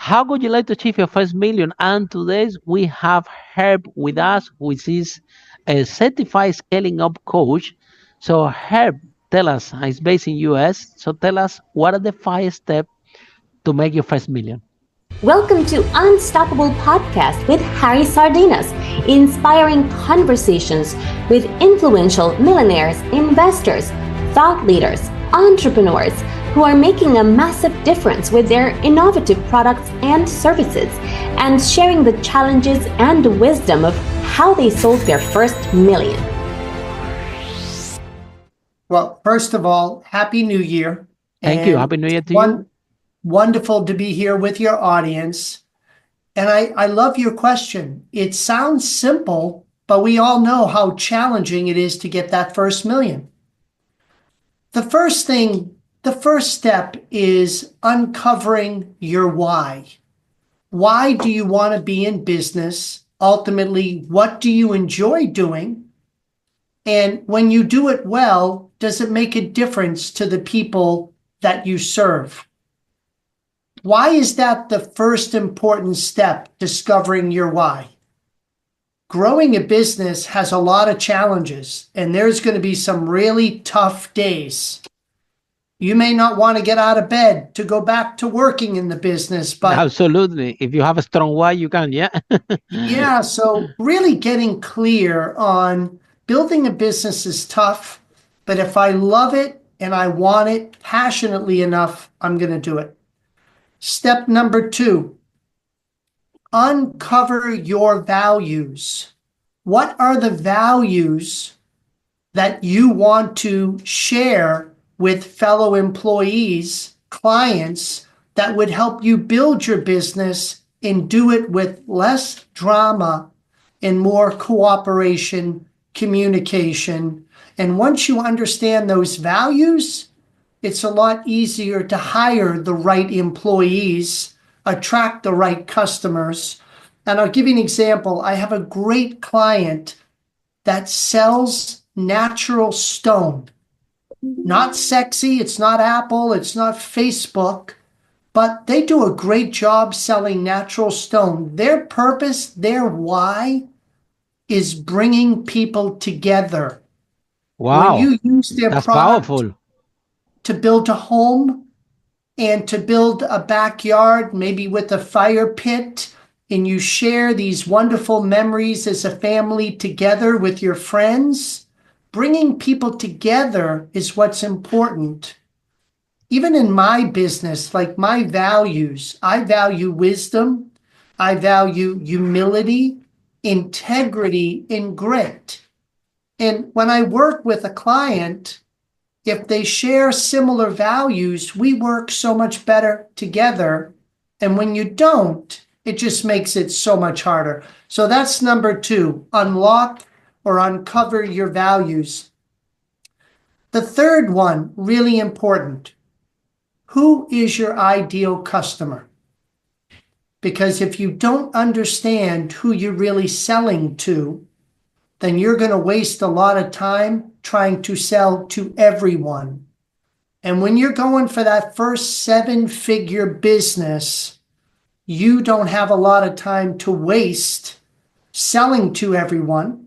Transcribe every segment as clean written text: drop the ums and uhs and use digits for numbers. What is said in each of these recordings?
How would you like to achieve your first million? And today we have Herb with us, which is a certified scaling up coach. So Herb, tell us, he's based in US. So tell us, what are the 5 steps to make your first million? Welcome to Unstoppable Podcast with Harry Sardinas, inspiring conversations with influential millionaires, investors, thought leaders, entrepreneurs who are making a massive difference with their innovative products and services, and sharing the challenges and wisdom of how they sold their first million. Well, first of all, Happy New Year. Thank you. Happy New Year to you. Wonderful to be here with your audience. And I love your question. It sounds simple, but we all know how challenging it is to get that first million. The first step is uncovering your why. Why do you want to be in business? Ultimately, what do you enjoy doing? And when you do it well, does it make a difference to the people that you serve? Why is that the first important step, discovering your why? Growing a business has a lot of challenges, and there's going to be some really tough days. You may not want to get out of bed to go back to working in the business, but absolutely. If you have a strong why, you can, yeah. Yeah, so really getting clear on building a business is tough, but if I love it and I want it passionately enough, I'm going to do it. Step number 2, uncover your values. What are the values that you want to share with fellow employees, clients, that would help you build your business and do it with less drama and more cooperation, communication? And once you understand those values, it's a lot easier to hire the right employees, attract the right customers. And I'll give you an example. I have a great client that sells natural stone. Not sexy, it's not Apple, it's not Facebook, but they do a great job selling natural stone. Their purpose, their why, is bringing people together. Wow, when you use their that's product powerful. to build a home and to build a backyard, maybe with a fire pit, and you share these wonderful memories as a family together with your friends, bringing people together is what's important. Even in my business, like my values, I value wisdom, I value humility, integrity, and grit. And when I work with a client, if they share similar values, we work so much better together. And when you don't, it just makes it so much harder. So that's number 2, unlock or uncover your values. The third one, really important. Who is your ideal customer? Because if you don't understand who you're really selling to, then you're going to waste a lot of time trying to sell to everyone. And when you're going for that first 7-figure business, you don't have a lot of time to waste selling to everyone,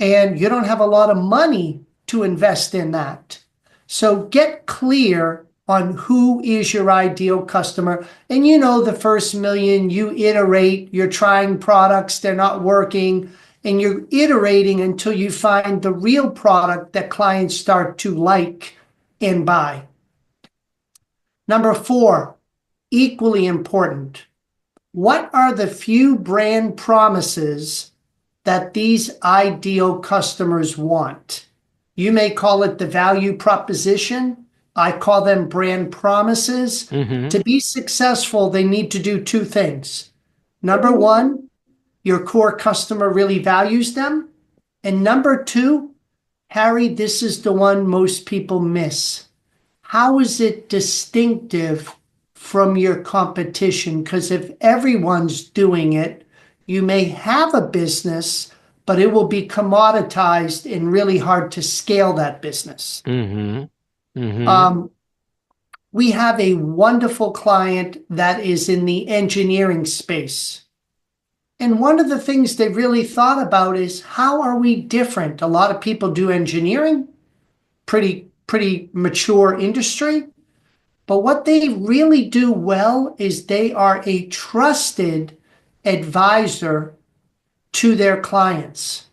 and you don't have a lot of money to invest in that. So get clear on who is your ideal customer. And the first million, you iterate, you're trying products, they're not working, and you're iterating until you find the real product that clients start to like and buy. Number 4, equally important. What are the few brand promises that these ideal customers want? You may call it the value proposition. I call them brand promises. To be successful, they need to do 2 things. Number 1, your core customer really values them. And number 2, Harry, this is the one most people miss. How is it distinctive from your competition? Because if everyone's doing it, you may have a business, but it will be commoditized and really hard to scale that business. We have a wonderful client that is in the engineering space. And one of the things they really thought about is, how are we different? A lot of people do engineering, pretty mature industry. But what they really do well is they are a trusted advisor to their clients.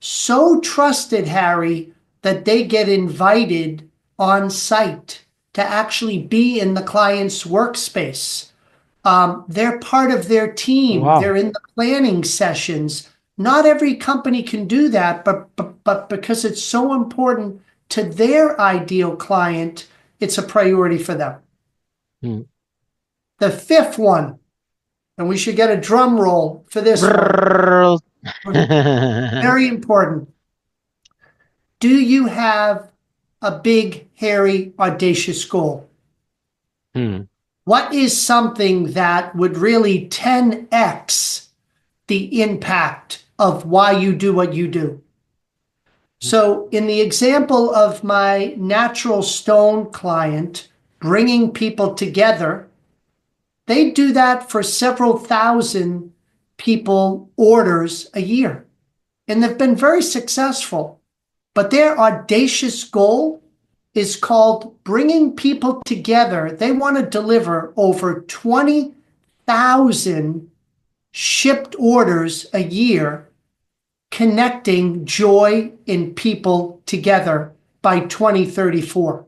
So trusted, Harry, that they get invited on site to actually be in the client's workspace. They're part of their team. Wow. They're in the planning sessions. Not every company can do that, but because it's so important to their ideal client, it's a priority for them. Hmm. The fifth one, and we should get a drum roll for this one. Very important. Do you have a big, hairy, audacious goal? Hmm. What is something that would really 10x the impact of why you do what you do? So, in the example of my natural stone client bringing people together, they do that for several thousand people orders a year. And they've been very successful. But their audacious goal is called bringing people together. They want to deliver over 20,000 shipped orders a year, connecting joy in people together by 2034.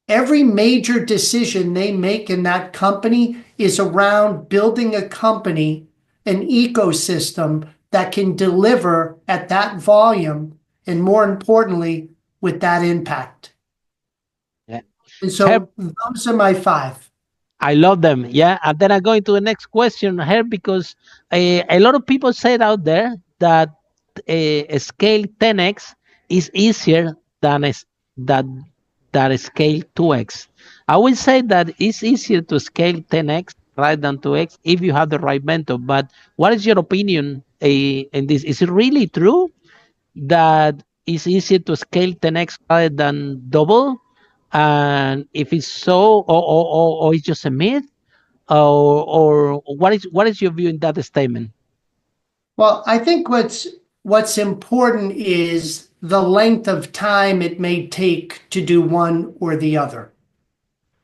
Every major decision they make in that company is around building a company, an ecosystem that can deliver at that volume, and more importantly, with that impact. Yeah. And Herb, so those are my five. I love them. Yeah. And then I go into the next question here because a lot of people said out there that a scale 10x is easier than that that scale 2x. I will say that it's easier to scale 10x rather than 2x if you have the right mentor. But what is your opinion in this? Is it really true that it's easier to scale 10x rather than double? And if it's so, or it's just a myth, or what is your view in that statement? Well, I think what's important is the length of time it may take to do one or the other.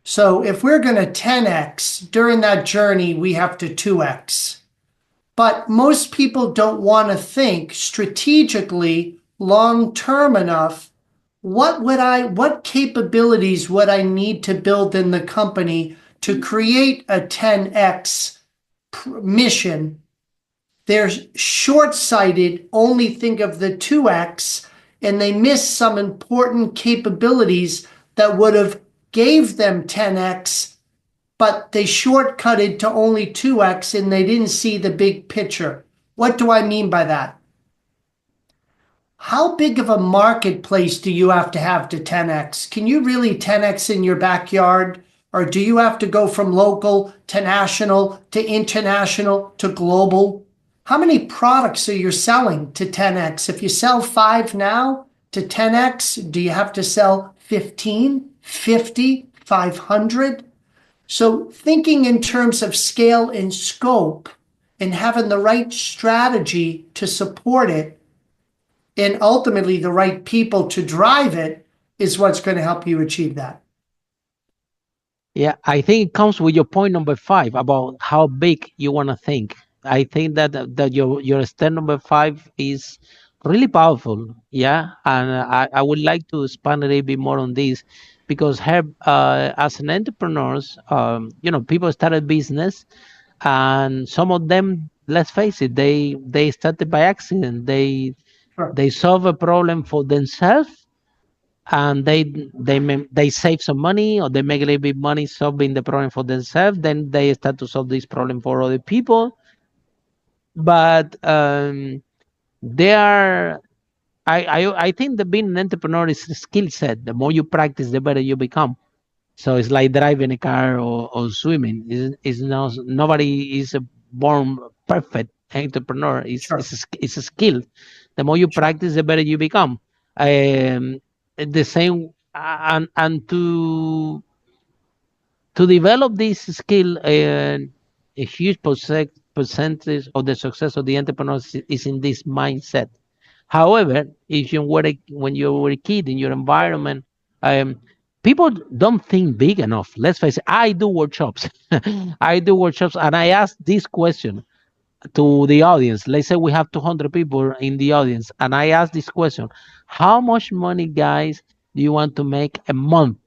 So if we're going to 10x during that journey, we have to 2x. But most people don't want to think strategically long term enough. What capabilities would I need to build in the company to create a 10x mission? They're short-sighted, only think of the 2x, and they miss some important capabilities that would have gave them 10x, but they shortcutted to only 2x and they didn't see the big picture. What do I mean by that? How big of a marketplace do you have to 10x? Can you really 10x in your backyard? Or do you have to go from local to national to international to global? How many products are you selling to 10x? If you sell 5 now to 10x, do you have to sell 15, 50, 500? So thinking in terms of scale and scope and having the right strategy to support it and ultimately the right people to drive it is what's going to help you achieve that. Yeah, I think it comes with your point number 5 about how big you want to think. I think that your step number 5 is really powerful. Yeah, and I would like to expand a little bit more on this because as an entrepreneurs, people started business, and some of them, let's face it, they started by accident. Sure. They solve a problem for themselves, and they save some money, or they make a little bit money solving the problem for themselves. Then they start to solve this problem for other people. But they are I think that being an entrepreneur is a skill set. The more you practice, the better you become. So it's like driving a car, or swimming. Is not Nobody is a born perfect entrepreneur. Sure. It's a skill. The more you Sure. practice, the better you become. The same, and to To develop this skill, a huge percentage of the success of the entrepreneurs is in this mindset. However, if you were when you were a kid in your environment, um, people don't think big enough. Let's face it. I do workshops. I do workshops, and I ask this question to the audience. Let's say we have 200 people in the audience, and I ask this question: how much money, guys, do you want to make a month?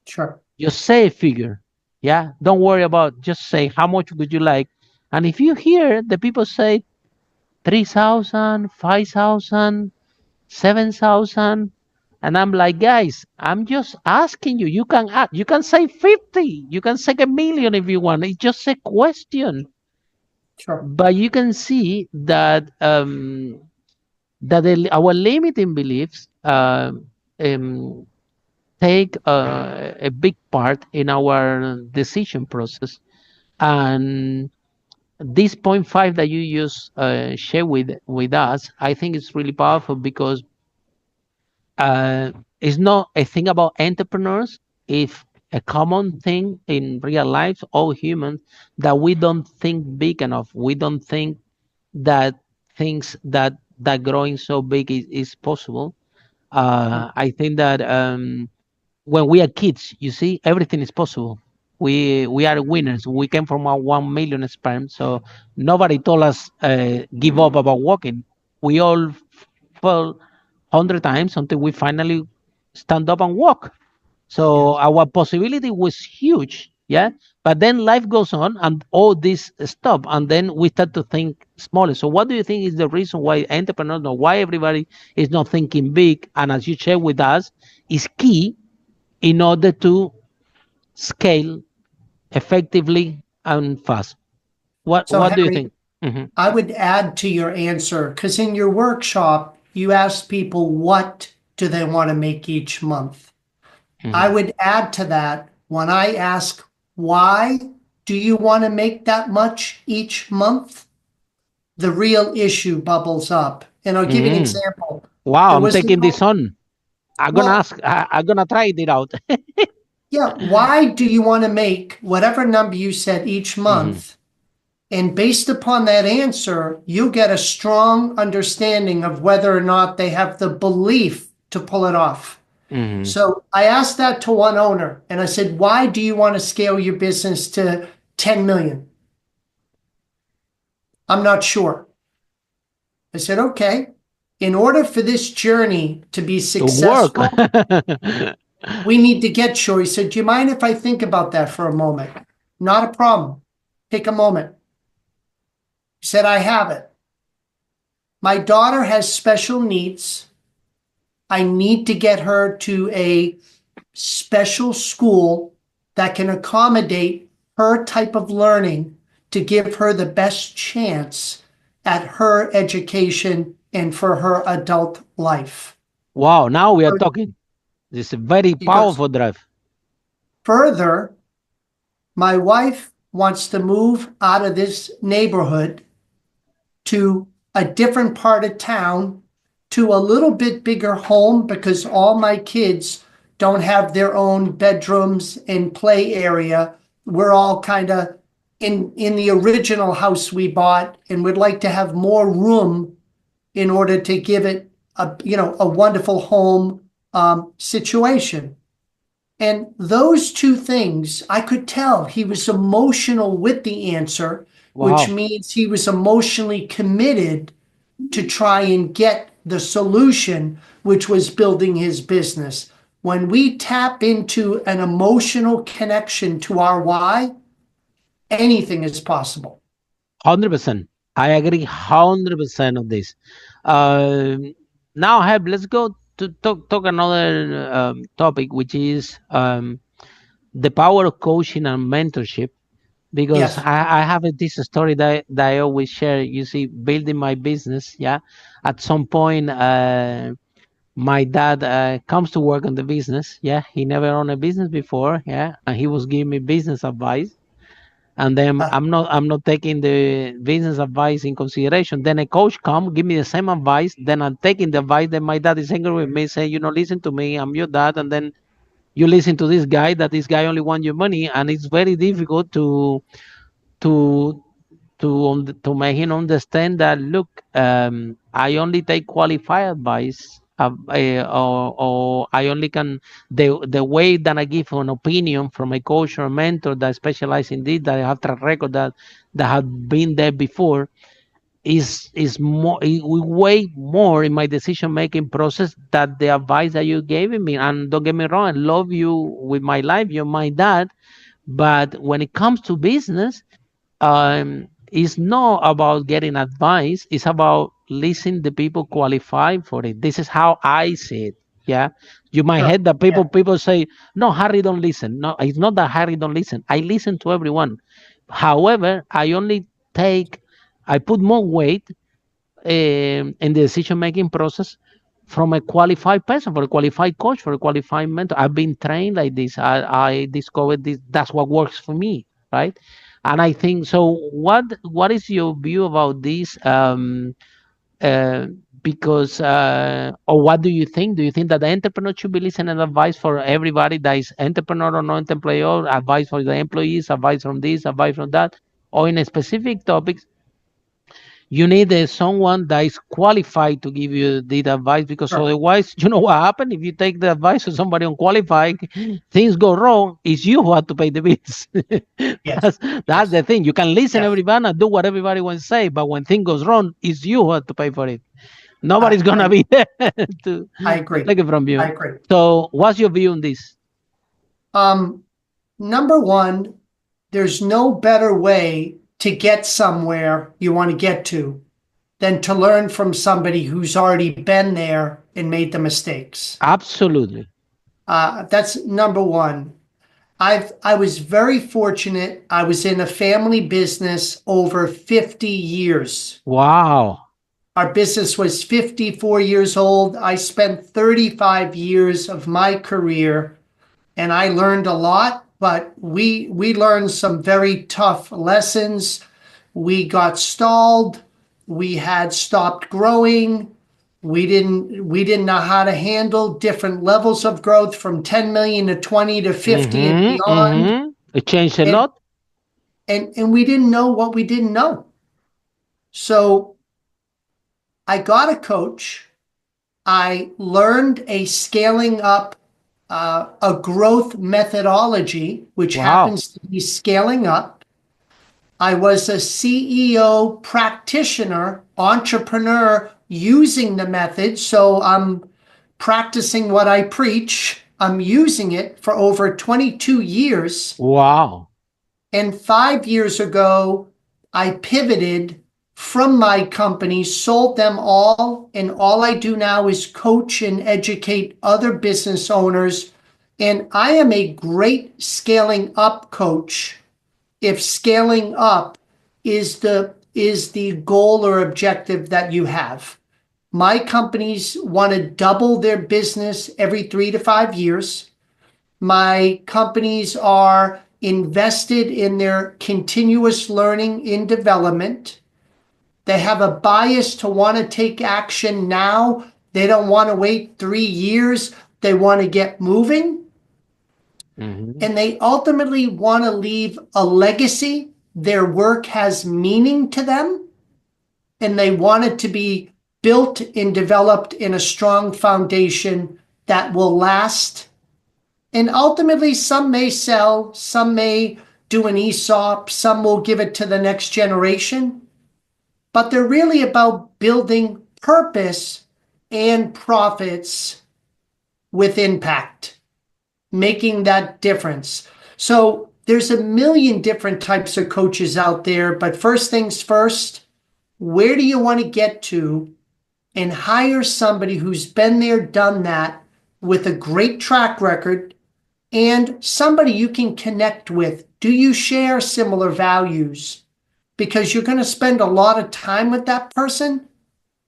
Sure. Just say a figure. Yeah, don't worry about. Just say how much would you like, and if you hear the people say 3,000, 5,000, 7,000, and I'm like, guys, I'm just asking you. You can ask, you can say 50, you can say a million if you want. It's just a question. Sure. But you can see that our limiting beliefs um, take a big part in our decision process. And this point five that you just share with us, I think it's really powerful because uh, it's not a thing about entrepreneurs. It's a common thing in real life, all humans, that we don't think big enough. We don't think that things that growing so big is possible. I think that when we are kids, you see, everything is possible. We are winners. We came from a 1 million sperm, so nobody told us give up about walking. We all fell 100 times until we finally stand up and walk. Yeah. So our possibility was huge, yeah. But then life goes on, and all this stop, and then we start to think smaller. So what do you think is the reason why entrepreneurs, or why everybody is not thinking big? And as you share with us, is key in order to scale effectively and fast. What So, What do you Harry, think? Hmm. I would add to your answer because in your workshop, you asked people what do they want to make each month. I Hmm. would add to that when I ask, why do you want to make that much each month? The real issue bubbles up. And I'll give you an Hmm. example. Wow, There I'm was, taking this on. I'm gonna well, ask. I'm gonna try it out. yeah, why do you want to make whatever number you set each Hmm. month? And based upon that answer, you get a strong understanding of whether or not they have the belief to pull it off. Hmm. So I asked that to one owner and I said, why do you want to scale your business to 10 million? I'm not sure. I said, okay, in order for this journey to be To work. successful, we need to get sure. He said, do you mind if I think about that for a moment? Not a problem. Take a moment. He said, I have it. My daughter has special needs. I need to get her to a special school that can accommodate her type of learning to give her the best chance at her education and for her adult life. Wow, now we are talking. This is a very He goes, powerful drive. further, my wife wants to move out of this neighborhood to a different part of town to a little bit bigger home because all my kids don't have their own bedrooms and play area. We're all kind of in the original house we bought and would like to have more room in order to give it a wonderful home situation. And those two things, I could tell he was emotional with the answer, which Wow. means he was emotionally committed to try and get the solution, which was building his business. When we tap into an emotional connection to our why, anything is possible. 100%. I agree 100% of this. Um Now, Heb, let's go to talk another topic, which is the power of coaching and mentorship. Because Yes. I have this story that I always share. You see, building my business, yeah. At some point, my dad comes to work on the business. Yeah, he never owned a business before. Yeah, and he was giving me business advice, and then Uh, I'm not taking the business advice in consideration. Then a coach come give me the same advice. Then I'm taking the advice. Then my dad is angry with me, saying, listen to me. I'm your dad, and then you listen to this guy, that this guy only wants your money, and it's very difficult to to make him understand that, look, I only take qualified advice, or I only can, the way that I give an opinion from a coach or a mentor that specialize in this, that I have track record, that have been there before, is more, way more in my decision making process that the advice that you gave me. And don't get me wrong, I love you with my life, you're my dad, but when it comes to business, it's not about getting advice. It's about listening the people qualified for it. This is how I see it. Yeah, you might Sure. hear that Yeah. people say, no, Harry don't listen. No, it's not that Harry don't listen. I listen to everyone. However, I only take, I put more weight in the decision making process from a qualified person, for a qualified coach, for a qualified mentor. I've been trained like this. I discovered this. That's what works for me, right? And I think so. What is your view about this? Uh, because or what do you think? Do you think that the entrepreneur should be listening advice for everybody that is entrepreneur or not employer, advice for the employees, advice from this, advice from that, or in a specific topics? You need someone that is qualified to give you the advice, because Sure. otherwise, you know what happens if you take the advice of somebody unqualified, things go wrong, it's you who have to pay the bills. Yes. That's the Yes. thing. You can listen Yes. everybody and do what everybody wants to say, but when thing goes wrong, it's you who have to pay for it. Nobody's I, gonna I, be there to I agree. take it from I you. agree. So what's your view on this? Um, Number one, there's no better way to get somewhere you want to get to than to learn from somebody who's already been there and made the mistakes. Absolutely. That's number one. I was very fortunate. I was in a family business over 50 years. Wow. Our business was 54 years old. I spent 35 years of my career and I learned a lot, but we learned some very tough lessons. We got stalled. We had stopped growing. We didn't know how to handle different levels of growth from 10 million to 20 to 50 and beyond. It changed a And lot. and we didn't know what we didn't know. So I got a coach. I learned a scaling up, a growth methodology, which Wow. happens to be scaling up. I was a CEO practitioner, entrepreneur using the method. So I'm practicing what I preach. I'm using it for over 22 years. Wow. And 5 years ago, I pivoted from my company, sold them all, and all I do now is coach and educate other business owners. And I am a great scaling up coach if scaling up is the goal or objective that you have. My companies want to double their business every 3 to 5 years. My companies are invested in their continuous learning and development. They have a bias to want to take action now. They don't want to wait 3 years. They want to get moving. And they ultimately want to leave a legacy. Their work has meaning to them, and they want it to be built and developed in a strong foundation that will last. And ultimately, some may sell, some may do an ESOP, some will give it to the next generation. But they're really about building purpose and profits with impact, making that difference. So there's a million different types of coaches out there, but first things first, where do you want to get to? And hire somebody who's been there, done that, with a great track record, and somebody you can connect with. Do you share similar values? Because you're going to spend a lot of time with that person,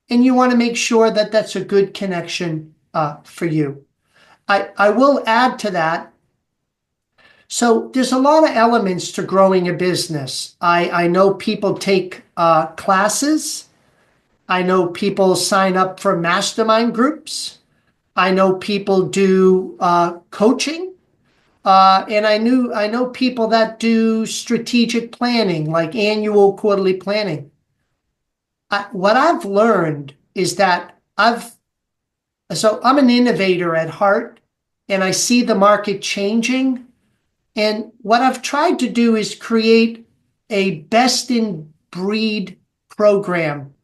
and you want to make sure that that's a good connection for you. I will add to that. So there's a lot of elements to growing a business. I know people take classes. I know people sign up for mastermind groups. I know people do coaching. And I know people that do strategic planning, like annual, quarterly planning. What I've learned is that so I'm an innovator at heart, and I see the market changing. And what I've tried to do is create a best in breed program,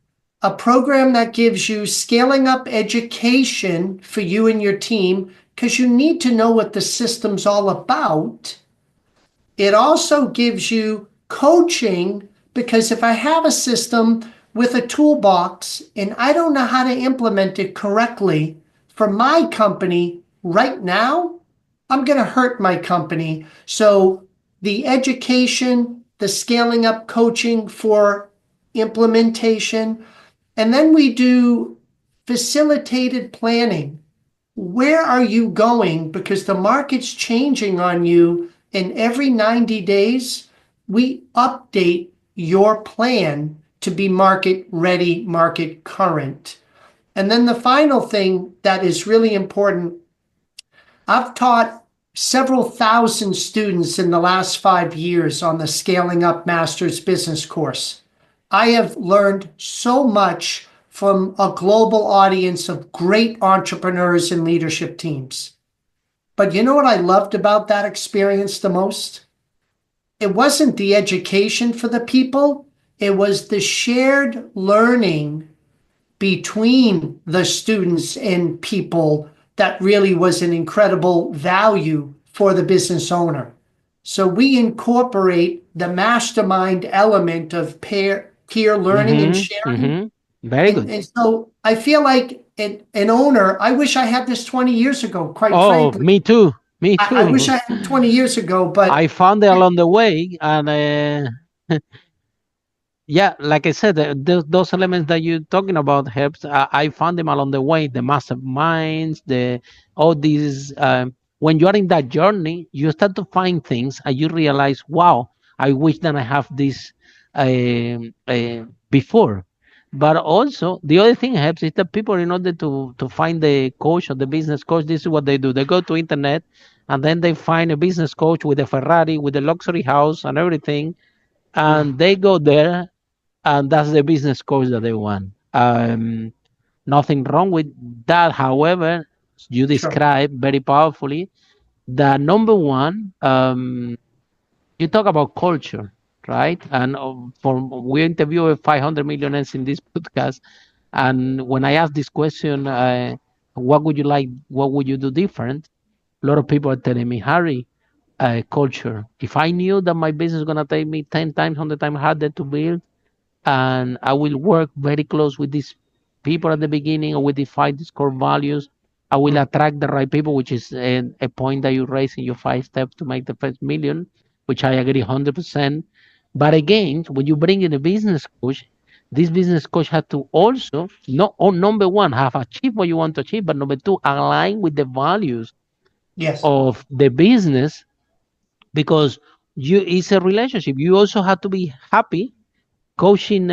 a program that gives you scaling up education for you and your team, because you need to know what the system's all about. It also gives you coaching, because if I have a system with a toolbox and I don't know how to implement it correctly for my company right now, I'm going to hurt my company. So the education, the scaling up coaching for implementation, and then we do facilitated planning. Where are you going? Because the market's changing on you, and every 90 days, we update your plan to be market ready, market current. And then the final thing that is really important, I've taught several thousand students in the last 5 years on the Scaling Up Masters Business course. I have learned so much from a global audience of great entrepreneurs and leadership teams. But you know what I loved about that experience the most? It wasn't the education for the people, it was the shared learning between the students and people that really was an incredible value for the business owner. So we incorporate the mastermind element of peer learning and Mm-hmm. sharing. Mm-hmm. Very good. And so I feel like an owner, I wish I had this 20 years ago, quite Oh, frankly. me too. Me I wish too. I had 20 years ago, but I found it along the way, and yeah, like I said, those elements that you're talking about helps. I found them along the way. The masterminds, the all these. When you are in that journey, you start to find things, and you realize, wow, I wish that I have this before. But also, the other thing helps is that people, in order to find the coach or the business coach, this is what they do. They go to internet, and then they find a business coach with a Ferrari, with a luxury house, and everything, and they go there, and that's the business coach that they want. Nothing wrong with that. However, you sure. describe very powerfully the number one. You talk about culture, right? And for we interview 500 millionaires in this podcast, and when I ask this question, what would you like? What would you do different? A lot of people are telling me, Harry, culture. If I knew that my business is gonna take me 10 times, 100 times harder to build, and I will work very close with these people at the beginning, or we define these core values. I will attract the right people, which is a point that you raise in your 5 steps to make the first million, which I agree 100%. But again, when you bring in a business coach, this business coach has to also, not on number one, have achieved what you want to achieve, but number two, align with the values Yes. of the business, because it's a relationship. You also have to be happy coaching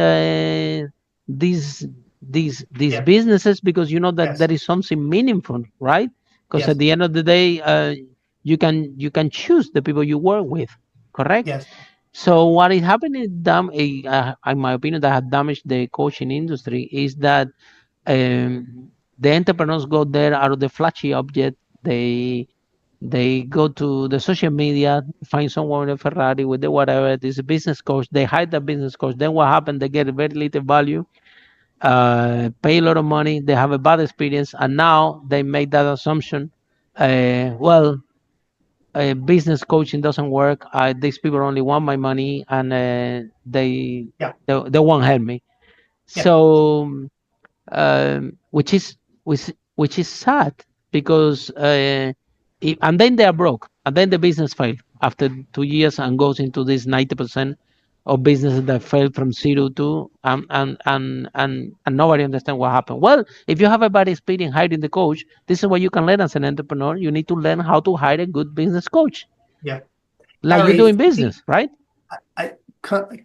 these these Yeah. businesses, because you know that Yes. there is something meaningful, right? Because at Yes. the end of the day, you can choose the people you work with, correct? Yes. So what is happening, in my opinion, that has damaged the coaching industry is that the entrepreneurs go there out of the flashy object. They go to the social media, find someone in a Ferrari with the whatever. This business coach. They hire the business coach. Then what happened? They get very little value, pay a lot of money. They have a bad experience, and now they make that assumption. Well, business coaching doesn't work. These people only want my money, and Yeah. they won't help me. Yeah. So which is sad, because and then they are broke, and then the business failed after 2 years, and goes into this 90% of businesses that fail from zero to and nobody understands what happened. Well, if you have a bad experience hiring the coach, this is what you can learn as an entrepreneur. You need to learn how to hire a good business coach, Yeah. like you do Harry, in business, right? I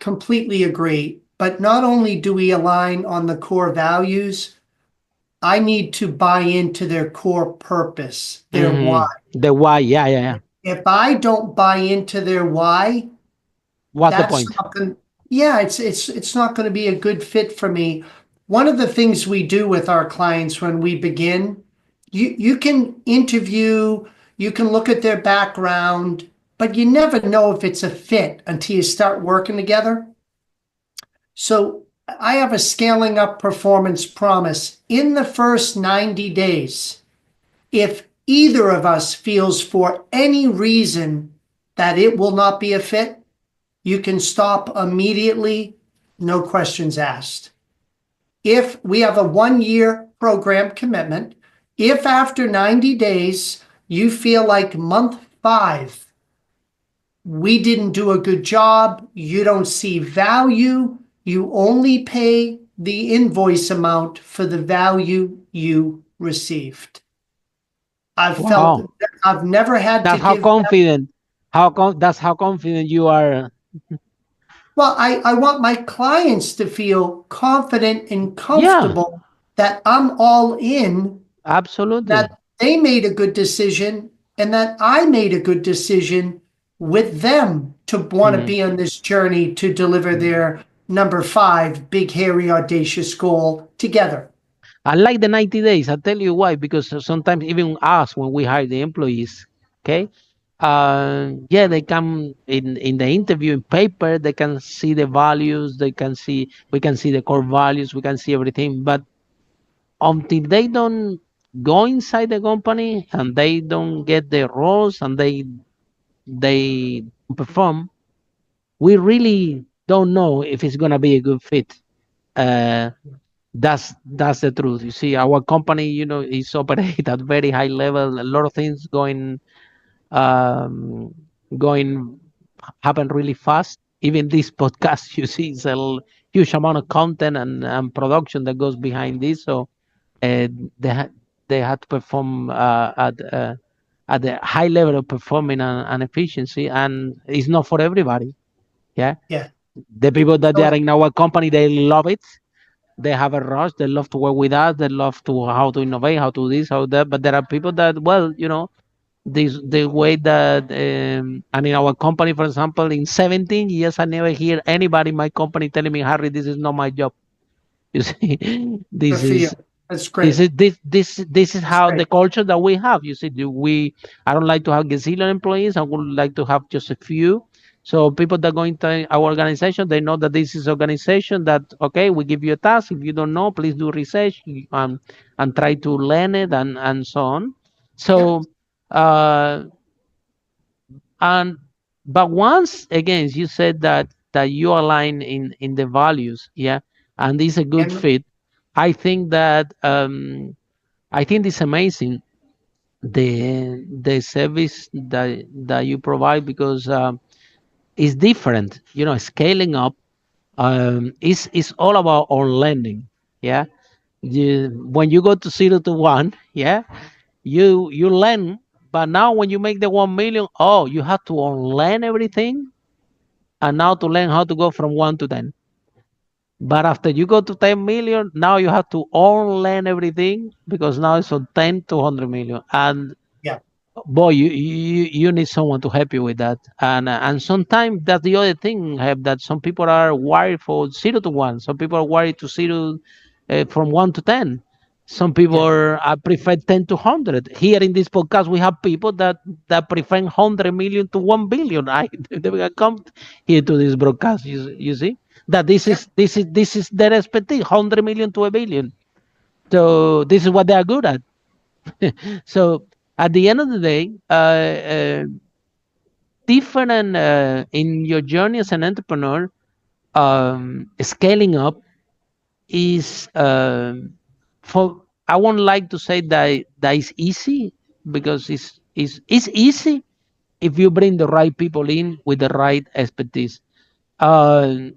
completely agree. But not only do we align on the core values, I need to buy into their core purpose, their why. The why, yeah, yeah, yeah. if I don't buy into their why, What's the that's point? not going. Yeah, it's not going to be a good fit for me. One of the things we do with our clients when we begin, you can interview, you can look at their background, but you never know if it's a fit until you start working together. So I have a scaling up performance promise in the first 90 days. If either of us feels for any reason that it will not be a fit, you can stop immediately, no questions asked. If we have a 1 year program commitment, if after 90 days you feel like month 5, we didn't do a good job, you don't see value, you only pay the invoice amount for the value you received. I've felt Wow. I've never had to That's how give them. confident. That's how confident you are. Well, I want my clients to feel confident and Yeah, comfortable that I'm all in, absolutely. that they made a good decision, and that I made a good decision with them to want to Mm. be on this journey to deliver their number 5 big, hairy, audacious goal together. I like the 90 days. I'll tell you why. Because sometimes even us, when we hire the employees, okay, yeah, they come in the interview in paper. They can see the values. We can see the core values. We can see everything. But until they don't go inside the company and they don't get the roles and they perform, we really don't know if it's gonna be a good fit. Uh, that's the truth. You see, our company, is operate at very high level. A lot of things um, going happen really fast. Even this podcast, you see, is huge amount of content and production that goes behind this. So uh, they they had to perform at the high level of performing and efficiency, and it's not for everybody. Yeah, Yeah. the people that they are So, in our company, they love it. They have a rush. They love to work with us. They love to how to innovate, how to this, how that. But there are people that, well, this the way that and in our company, for example, in 17 years, I never hear anybody in my company telling me, Harry, this is not my job. You see, good this for you. is That's this great. is this is That's how great. the culture that we have. You see, I don't like to have gazillion employees. I would like to have just a few. So people that go into our organization, they know that this is organization that, okay, we give you a task. If you don't know, please do research, and try to learn it, and so on. Yeah. So uh, and but once again, you said that you align in the values, yeah, and this is a good And fit. I think that I think it's amazing the service that you provide, because it's different. Scaling up is all about on lending. Yeah, when you go to 0 to 1, yeah, you learn. But now when you make the 1 million, oh, you have to unlearn everything, and now to learn how to go from 1 to 10. But after you go to 10 million, now you have to unlearn everything, because now it's from 10 to 100 million. And yeah, boy, you need someone to help you with that. And sometimes that's the other thing, have that some people are wired for 0 to 1. Some people are wired to zero, from 1 to 10. Some people yeah, prefer 10 to 100. Here in this podcast, we have people that prefer 100 million to 1 billion. They will come here to this broadcast. You see that yeah, this is their expertise, 100 million to a billion. So this is what they are good at. So at the end of the day, different in your journey as an entrepreneur, scaling up is for. I won't like to say that is easy, because it's easy if you bring the right people in with the right expertise. Uh,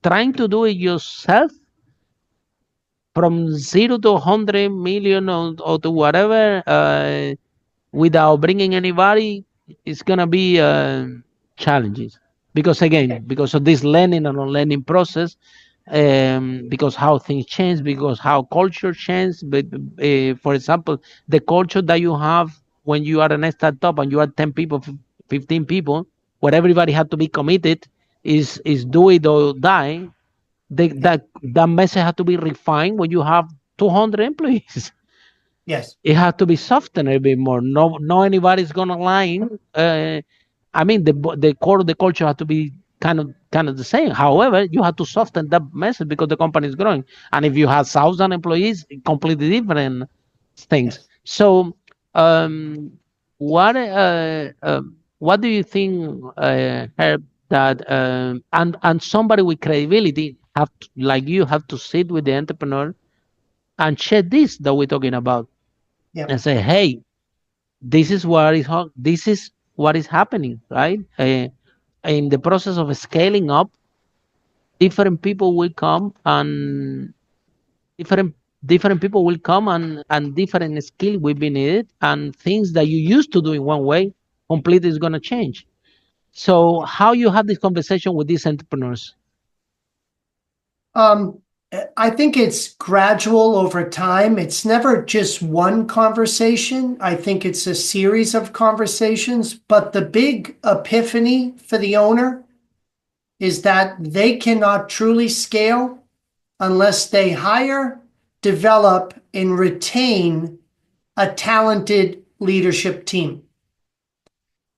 Trying to do it yourself from 0 to 100 million, or to whatever, without bringing anybody, it's gonna be challenges, because yeah, again, because of this learning and unlearning process, because how things change, because how culture change. But for example, the culture that you have when you are an startup and you are 10 people, 15 people, where everybody had to be committed, is do it or die. That message had to be refined when you have 200 employees. Yes. It has to be softened a bit more. No anybody's gonna lie. I mean, the core of the culture has to be kind of the same. However, you have to soften that message because the company is growing, and if you have 1,000 employees, completely different things. Yes. So, um, what do you think, Herb, that and somebody with credibility like you have to sit with the entrepreneur and share this that we're talking about and Yep. say, hey, this is what is happening, right? In the process of scaling up, different people will come and different different people will come and different skill will be needed and things that you used to do in one way completely is going to change. So how you have this conversation with these entrepreneurs? Um, I think it's gradual over time. It's never just one conversation. I think it's a series of conversations. But the big epiphany for the owner is that they cannot truly scale unless they hire, develop, and retain a talented leadership team.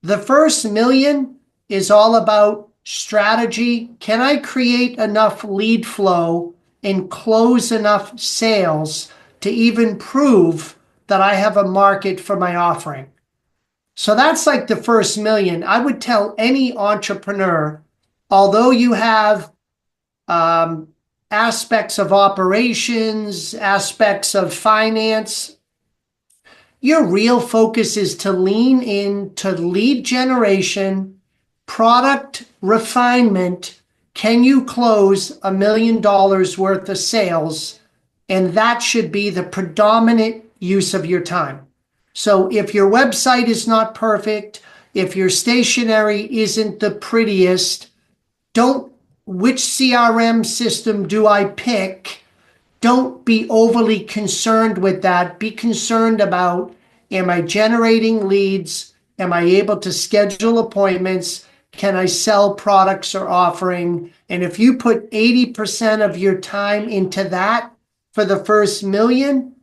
The first million is all about strategy. Can I create enough lead flow and close enough sales to even prove that I have a market for my offering? So that's like the first million. I would tell any entrepreneur, although you have aspects of operations, aspects of finance, your real focus is to lean into lead generation, product refinement. Can you close $1 million worth of sales? And that should be the predominant use of your time. So if your website is not perfect, if your stationery isn't the prettiest, don't, which CRM system do I pick? Don't be overly concerned with that. Be concerned about, am I generating leads? Am I able to schedule appointments? Can I sell products or offering? And if you put 80% of your time into that for the first million,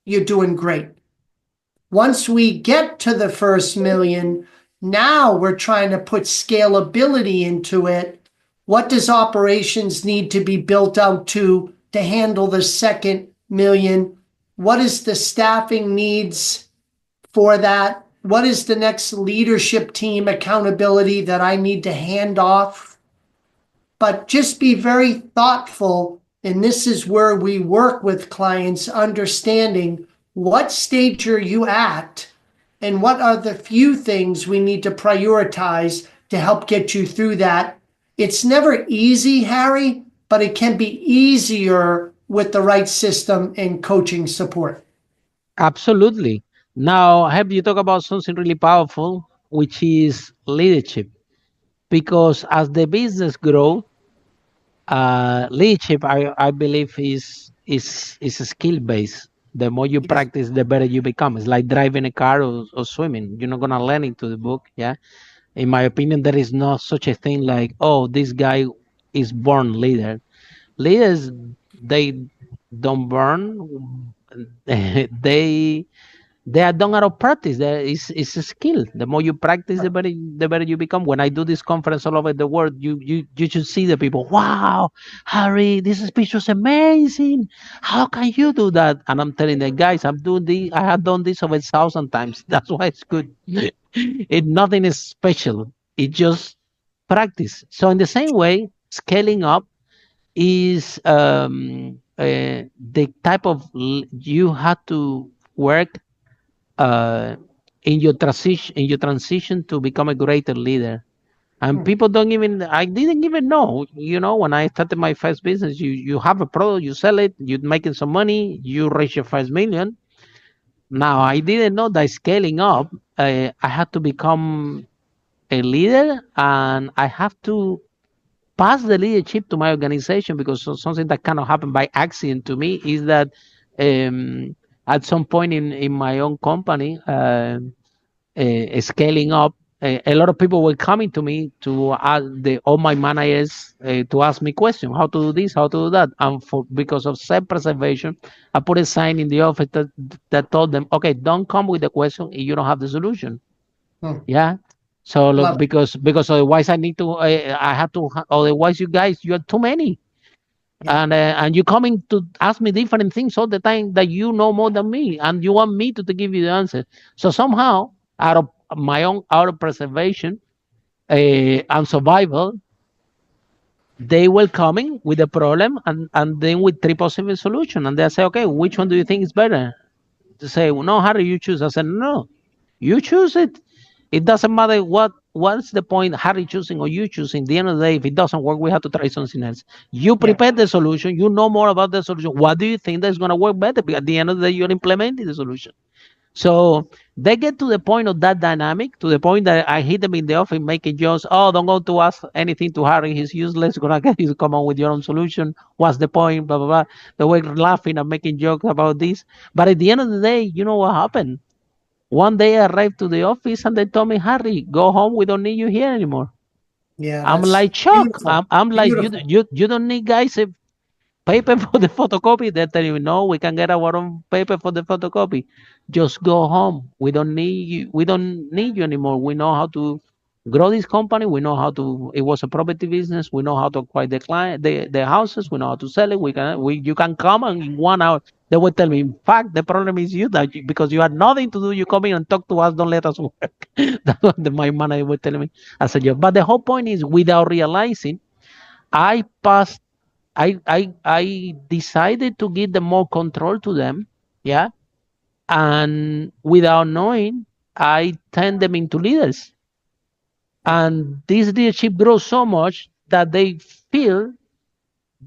you're doing great. Once we get to the first million, now we're trying to put scalability into it. What does operations need to be built out to handle the second million? What is the staffing needs for that? What is the next leadership team accountability that I need to hand off? But just be very thoughtful. And this is where we work with clients, understanding what stage are you at and what are the few things we need to prioritize to help get you through that. It's never easy, Harry, but it can be easier with the right system and coaching support. Absolutely. Now, I have you talk about something really powerful, which is leadership. Because as the business grow, leadership, I believe, is a skill base. The more you Yes. practice, the better you become. It's like driving a car or swimming. You're not gonna learn it to the book. Yeah. In my opinion, there is no such a thing like, oh, this guy is born leader. Leaders, they don't burn. they they are done out of practice. It's a skill. The more you practice, the better you become. When I do this conference all over the world, you should see the people. Wow, Harry, this speech was amazing. How can you do that? And I'm telling the guys, I'm doing this. I have done this over 1,000 times. That's why it's good. Nothing is special. It just practice. So in the same way, scaling up is the type of you have to work uh, in your transition to become a greater leader. And people don't even, I didn't even know, when I started my first business, you have a product, you sell it, you're making some money, you raise your first million. Now I didn't know that scaling up, I had to become a leader and I have to pass the leadership to my organization, because something that kind of happened by accident to me is that um, at some point in my own company, scaling up, a lot of people were coming to me to ask all my managers to ask me questions, how to do this, how to do that, and for because of self-preservation, I put a sign in the office that told them, okay, don't come with the question if you don't have the solution. Hmm. Yeah. So look, Love it. because otherwise I need to I have to otherwise you guys you are too many Yeah. and you coming to ask me different things all the time that you know more than me and you want me to give you the answer. So somehow out of my own out of preservation and survival, they were coming with a problem and then with three possible solutions and they say, okay, which one do you think is better? To say, well, no, Harry, you choose. I said, no, you choose it. It doesn't matter what's the point, Harry choosing or you choosing. At the end of the day, if it doesn't work, we have to try something else. You Yeah. prepare the solution. You know more about the solution. What do you think that's going to work better? Because at the end of the day, you're implementing the solution. So they get to the point of that dynamic, to the point that I hit them in the office making jokes. Oh, don't go to ask anything to Harry. He's useless. Gonna get you to come up with your own solution. What's the point? Blah blah blah. They were laughing and making jokes about this. But at the end of the day, you know what happened? One day I arrived to the office and they told me, Harry, go home. We don't need you here anymore. Yeah. I'm That's like shocked. beautiful. I'm like, Beautiful. you don't need guys paper for the photocopy. They tell you, no, we can get our own paper for the photocopy. Just go home. We don't need you. We don't need you anymore. We know how to grow this company. We know how to. It was a property business. We know how to acquire the client, the houses. We know how to sell it. You can come and in 1 hour. They will tell me. In fact, the problem is you because you had nothing to do. You come in and talk to us. Don't let us work. That's what my manager would tell me as a job. But the whole point is, without realizing, I passed I decided to give them more control to them, yeah, and without knowing, I turned them into leaders, and this leadership grows so much that they feel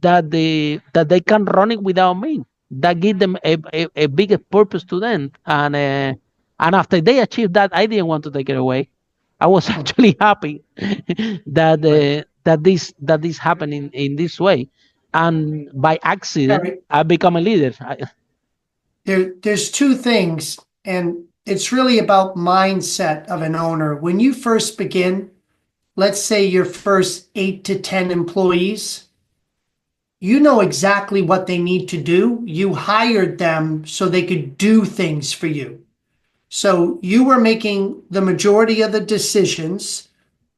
that they can run it without me. That give them a bigger purpose to them, and after they achieve that, I didn't want to take it away. I was Hmm. actually happy that Right. that this happened in this way, and by accident, Harry, I become a leader. there's two things, and it's really about mindset of an owner. When you first begin, let's say your first 8 to 10 employees, you know exactly what they need to do. You hired them so they could do things for you. So you were making the majority of the decisions.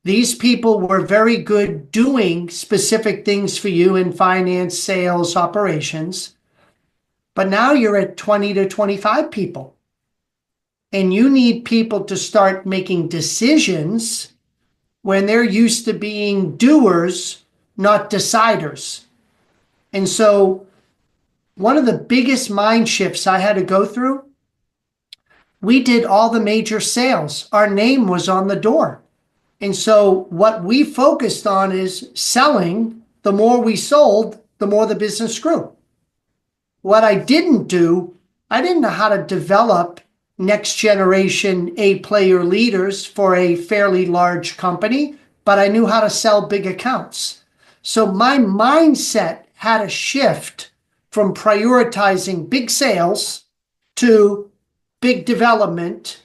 These people were very good doing specific things for you in finance, sales, operations. But now you're at 20 to 25 people. And you need people to start making decisions when they're used to being doers, not deciders. And so, one of the biggest mind shifts I had to go through, we did all the major sales. Our name was on the door. And so, what we focused on is selling. The more we sold, the more the business grew. What I didn't do, I didn't know how to develop next generation A player leaders for a fairly large company, but I knew how to sell big accounts. So my mindset had a shift from prioritizing big sales to big development.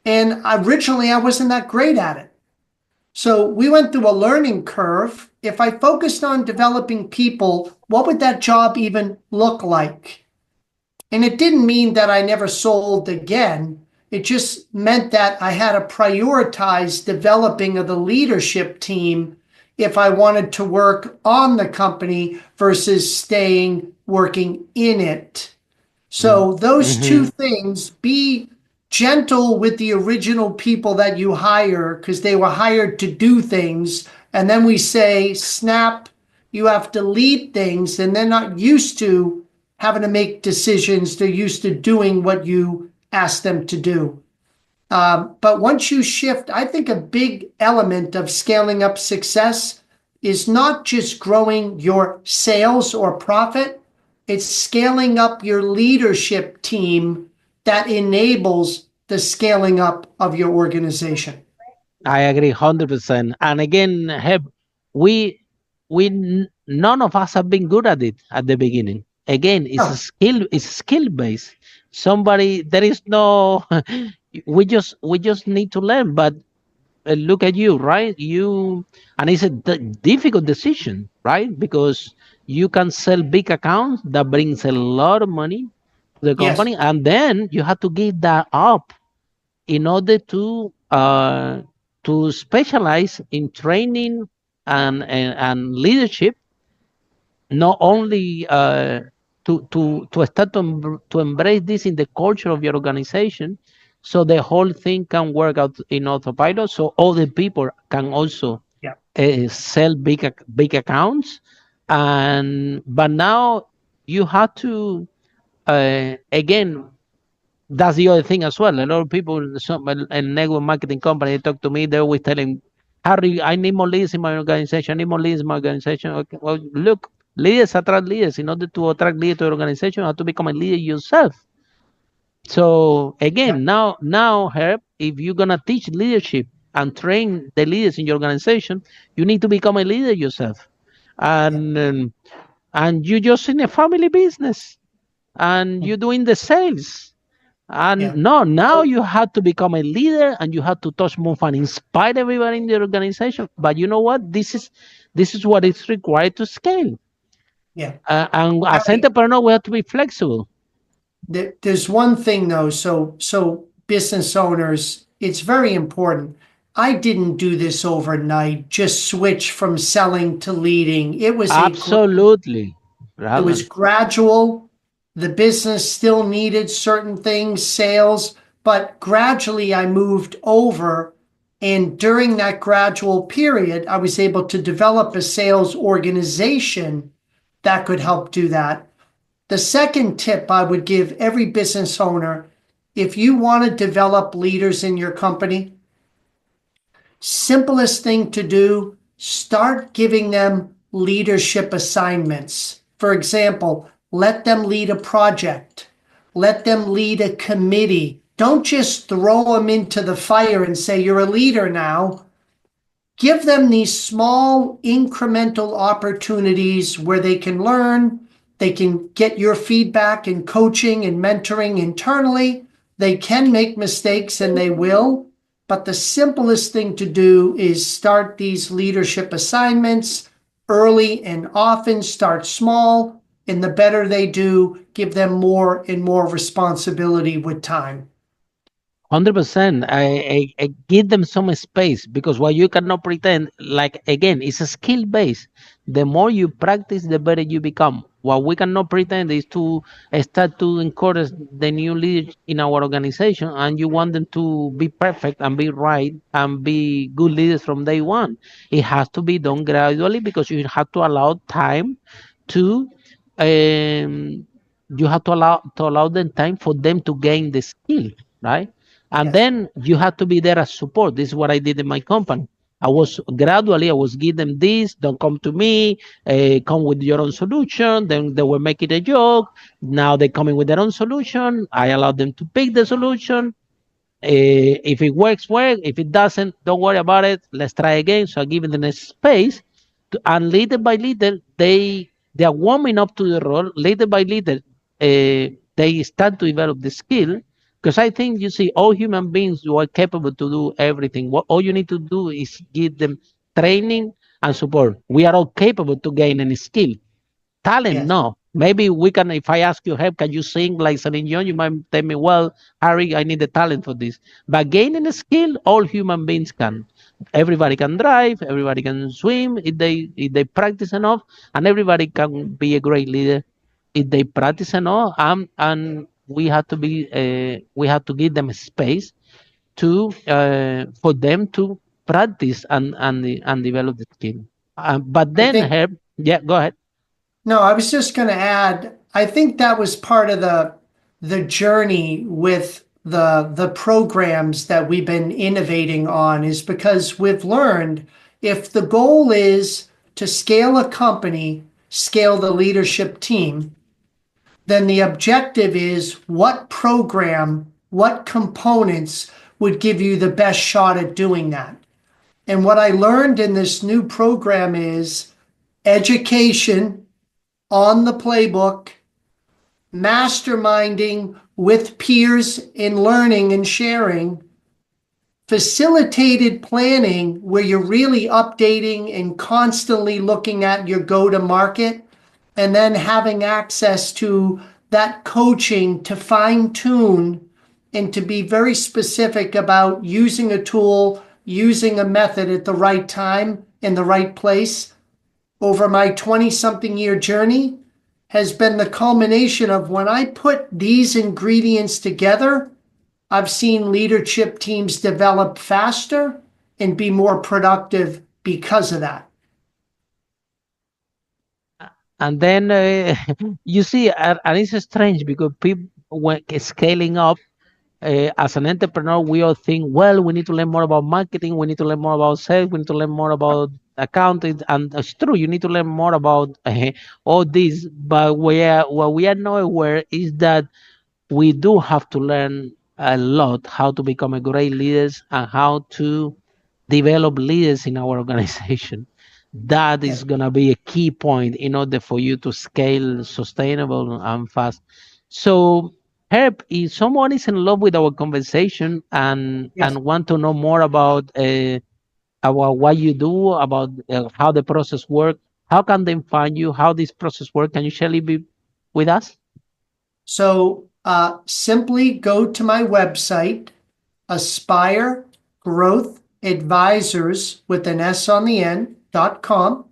And originally, I wasn't that great at it. So we went through a learning curve. If I focused on developing people, what would that job even look like? And it didn't mean that I never sold again. It just meant that I had to prioritize developing of the leadership team if I wanted to work on the company versus staying working in it. So those two Mm-hmm. things, be gentle with the original people that you hire because they were hired to do things. And then we say, snap, you have to lead things. And they're not used to having to make decisions. They're used to doing what you ask them to do. But once you shift, I think a big element of scaling up success is not just growing your sales or profit, it's scaling up your leadership team that enables the scaling up of your organization. I agree 100%. And again, we none of us have been good at it at the beginning. Again, it's a No, skill. It's skill based. Somebody there is no. We just need to learn. But look at you, right? And it's a difficult decision, right? Because you can sell big accounts that brings a lot of money to the Yes. company, and then you have to give that up in order to specialize in training and leadership, not only to start to embrace this in the culture of your organization, so the whole thing can work out in autopilot, so other people can also Yeah. sell big accounts. And but now you have to again, that's the other thing as well. A lot of people, some a network marketing company, they talk to me. They're always telling, Harry, I need more leads in my organization. I need more leads in my organization. Okay, well, look, leaders attract leaders. In order to attract leaders to your organization, you have to become a leader yourself. So Yeah. again, now, Herb, if you're gonna teach leadership and train the leaders in your organization, you need to become a leader yourself. Yeah. And you just in a family business, and you're doing the sales. And Yeah. no, now So, you have to become a leader, and you have to touch, move, and inspire everybody in the organization. But you know what? This is what is required to scale. yeah. And as Harry, entrepreneur, we have to be flexible. there's one thing though. So business owners, it's very important. I didn't do this overnight, just switch from selling to leading. Absolutely, It was brother. gradual. The business still needed certain things, sales, but gradually I moved over. And during that gradual period, I was able to develop a sales organization that could help do that. The second tip I would give every business owner, if you want to develop leaders in your company, simplest thing to do, start giving them leadership assignments. For example, let them lead a project, let them lead a committee. Don't just throw them into the fire and say, you're a leader now. Give them these small incremental opportunities where they can learn, they can get your feedback and coaching and mentoring internally. They can make mistakes and they will, but the simplest thing to do is start these leadership assignments early and often, start small, and the better they do, give them more and more responsibility with time. 100%. I give them some space, because what you cannot pretend, like again, it's a skill base. The more you practice, the better you become. What we cannot pretend is to start to encourage the new leaders in our organization, and you want them to be perfect and be right and be good leaders from day one. It has to be done gradually, because you have to allow time to um, you have to allow them time for them to gain the skill, right? And Yes. then you have to be there as support. This is what I did in my company. I was give them this, don't come to me, come with your own solution. Then they were making a joke. Now they're coming with their own solution. I allowed them to pick the solution. If it works, work. If it doesn't, don't worry about it. Let's try again. So I give them the space, and little by little, they are warming up to the role. Little by little, they start to develop the skill. Because I think, you see, all human beings, you are capable to do everything. What all you need to do is give them training and support. We are all capable to gain any skill. Talent, Yes. no. Maybe we can, if I ask you, help, can you sing like Celine Dion? You might tell me, well, Harry, I need the talent for this. But gaining a skill, all human beings can. Everybody can drive, everybody can swim if they practice enough, and everybody can be a great leader if they practice enough. And we have to give them space to for them to practice and develop the skill. But I then, think Herb, yeah, go ahead. No, I was just going to add, I think that was part of the journey with the programs that we've been innovating on is because we've learned if the goal is to scale a company, scale the leadership team, then the objective is what program, what components would give you the best shot at doing that. And what I learned in this new program is education on the playbook, masterminding with peers in learning and sharing, facilitated planning where you're really updating and constantly looking at your go-to-market, and then having access to that coaching to fine-tune and to be very specific about using a tool, using a method at the right time in the right place over my 20-something year journey has been the culmination of when I put these ingredients together, I've seen leadership teams develop faster and be more productive because of that. And then you see, and it's strange because people, when scaling up as an entrepreneur, we all think, well, we need to learn more about marketing, we need to learn more about sales, we need to learn more about accounting, and it's true, you need to learn more about all this. But what we are not aware is that we do have to learn a lot how to become a great leaders and how to develop leaders in our organization. That is going to be a key point in order for you to scale sustainable and fast. So, Herb, if someone is in love with our conversation and want to know more about what you do, about how the process works, how can they find you? How this process works? Can you share it with us? So simply go to my website, Aspire Growth Advisors with an S on the end.com.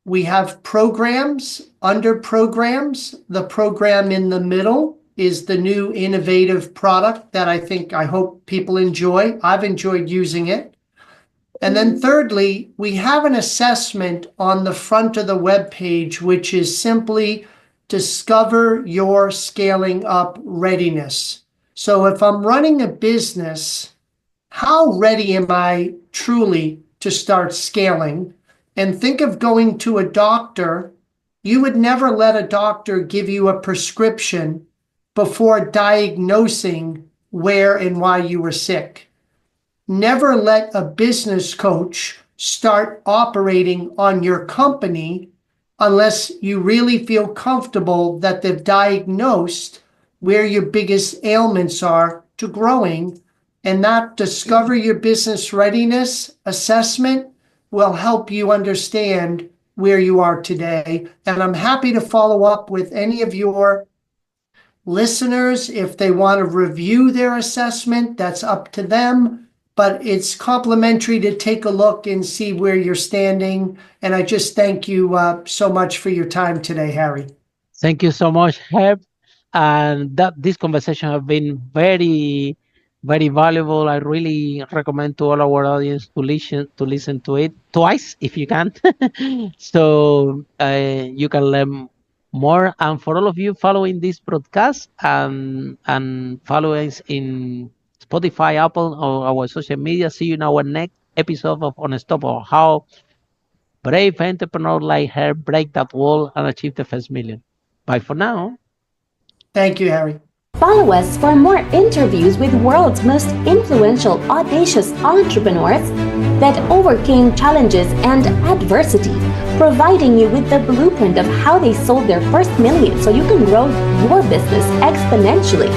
We have programs under programs. The program in the middle is the new innovative product that I hope people enjoy. I've enjoyed using it. And then thirdly, we have an assessment on the front of the web page, which is simply discover your scaling up readiness. So if I'm running a business, how ready am I truly to start scaling? And think of going to a doctor. You would never let a doctor give you a prescription before diagnosing where and why you were sick. Never let a business coach start operating on your company unless you really feel comfortable that they've diagnosed where your biggest ailments are to growing. And that discover your business readiness assessment will help you understand where you are today. And I'm happy to follow up with any of your listeners if they want to review their assessment. That's up to them, but it's complimentary to take a look and see where you're standing. And I just thank you so much for your time today, Harry. Thank you so much, Herb. And that this conversation has been very, very valuable. I really recommend to all our audience to listen to it twice if you can, so you can learn more. And for all of you following this broadcast and follow us in Spotify, Apple, or our social media. See you in our next episode of Unstoppable. How brave entrepreneur like her break that wall and achieve the first million. Bye for now. Thank you, Harry. Follow us for more interviews with world's most influential, audacious entrepreneurs that overcame challenges and adversity, providing you with the blueprint of how they sold their first million so you can grow your business exponentially.